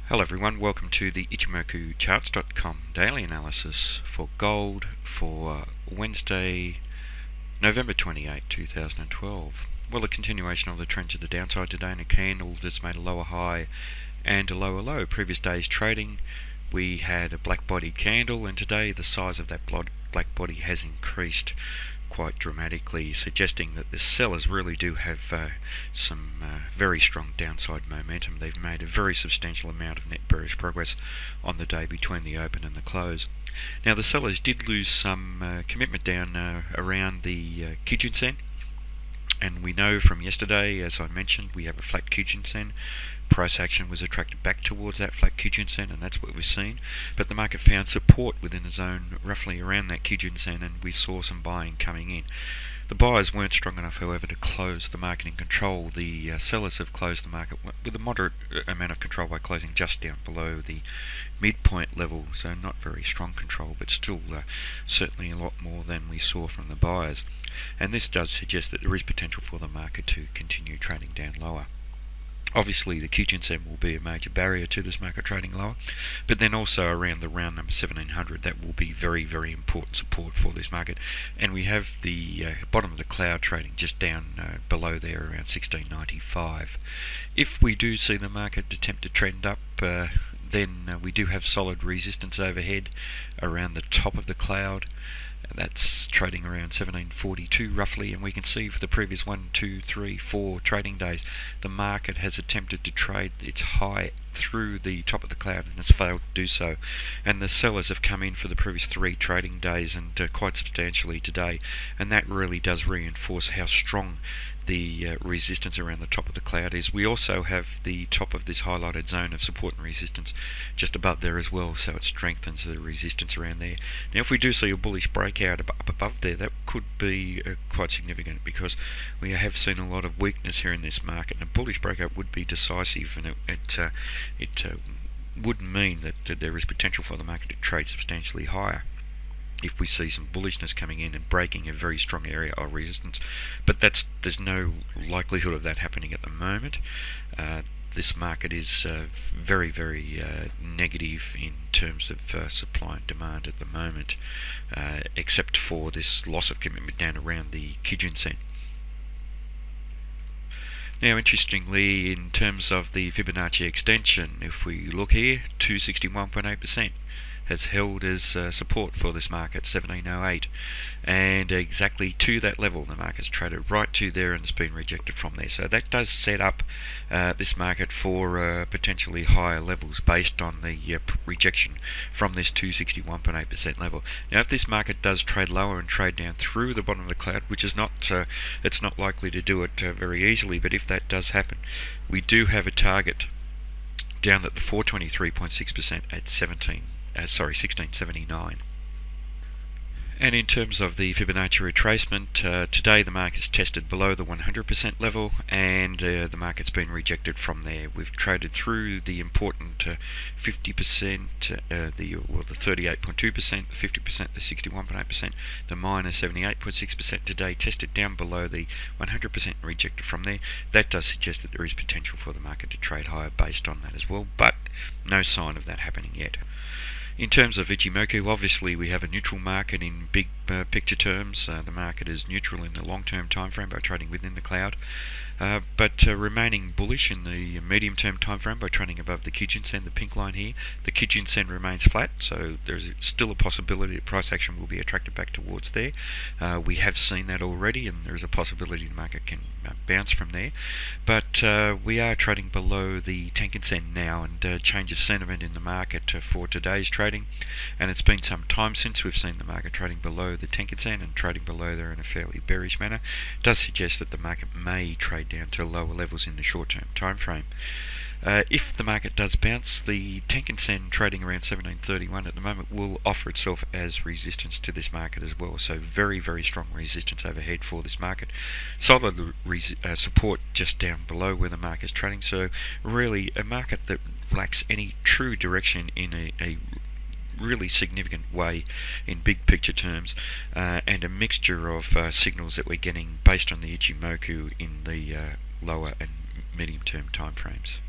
Hello everyone, welcome to the Ichimoku charts.com daily analysis for gold for Wednesday, November 28, 2012. Well, a continuation of the trend to the downside today in a candle that's made a lower high and a lower low. Previous day's trading we had a black body candle, and today the size of that black body has increased quite dramatically, suggesting that the sellers really do have some very strong downside momentum. They've made a very substantial amount of net bearish progress on the day between the open and the close. Now the sellers did lose some commitment down around the Kijun-sen, and we know from yesterday, as I mentioned, we have a flat Kijun-sen. Price action was attracted back towards that flat Kijun-sen, and that's what we've seen. But the market found support within the zone roughly around that Kijun-sen, and we saw some buying coming in. The buyers weren't strong enough, however, to close the market in control. The sellers have closed the market with a moderate amount of control by closing just down below the midpoint level, so not very strong control, but still certainly a lot more than we saw from the buyers. And this does suggest that there is potential for the market to continue trading down lower. Obviously the Kijun-sen will be a major barrier to this market trading lower, but then also around the round number 1700, that will be very, very important support for this market. And we have the bottom of the cloud trading just down below there around 1695. If we do see the market attempt to trend up, then we do have solid resistance overhead around the top of the cloud. That's trading around 1742 roughly, and we can see for the previous 1, 2, 3, 4 trading days the market has attempted to trade its high through the top of the cloud and has failed to do so, and the sellers have come in for the previous 3 trading days and quite substantially today, and that really does reinforce how strong the resistance around the top of the cloud is. We also have the top of this highlighted zone of support and resistance just above there as well, so it strengthens the resistance around there. Now if we do see a bullish breakout up above there, that could be quite significant, because we have seen a lot of weakness here in this market, and a bullish breakout would be decisive, and it would mean that there is potential for the market to trade substantially higher if we see some bullishness coming in and breaking a very strong area of resistance. But there's no likelihood of that happening at the moment. This market is very, very negative in terms of supply and demand at the moment, except for this loss of commitment down around the Kijun-sen. Now interestingly, in terms of the Fibonacci extension, if we look here, 261.8% has held as support for this market, 1708, and exactly to that level the market's traded right to there and it's been rejected from there. So that does set up this market for potentially higher levels based on the rejection from this 261.8% level. Now if this market does trade lower and trade down through the bottom of the cloud, which is not it's not likely to do it very easily, but if that does happen, we do have a target down at the 423.6% at 1679. And in terms of the Fibonacci retracement, today the market's tested below the 100% level, and the market's been rejected from there. We've traded through the important 50%, the 38.2%, the 50%, the 61.8%, the minus 78.6% today, tested down below the 100% and rejected from there. That does suggest that there is potential for the market to trade higher based on that as well, but no sign of that happening yet. In terms of Ichimoku, obviously we have a neutral market in big picture terms. The market is neutral in the long-term time frame by trading within the cloud, but remaining bullish in the medium-term time frame by trading above the Kijun-sen, the pink line here. The Kijun-sen remains flat, so there's still a possibility that price action will be attracted back towards there. We have seen that already, and there is a possibility the market can bounce from there. But we are trading below the Tenkan-sen now, and change of sentiment in the market for today's trading, and it's been some time since we've seen the market trading below the Tenkan-sen and trading below there in a fairly bearish manner. It does suggest that the market may trade down to lower levels in the short-term time frame. If the market does bounce, the Tenkan-sen trading around 1731 at the moment will offer itself as resistance to this market as well. So very, very strong resistance overhead for this market. Solid support just down below where the market is trading. So really a market that lacks any true direction in a really significant way in big picture terms, and a mixture of signals that we're getting based on the Ichimoku in the lower and medium term time frames.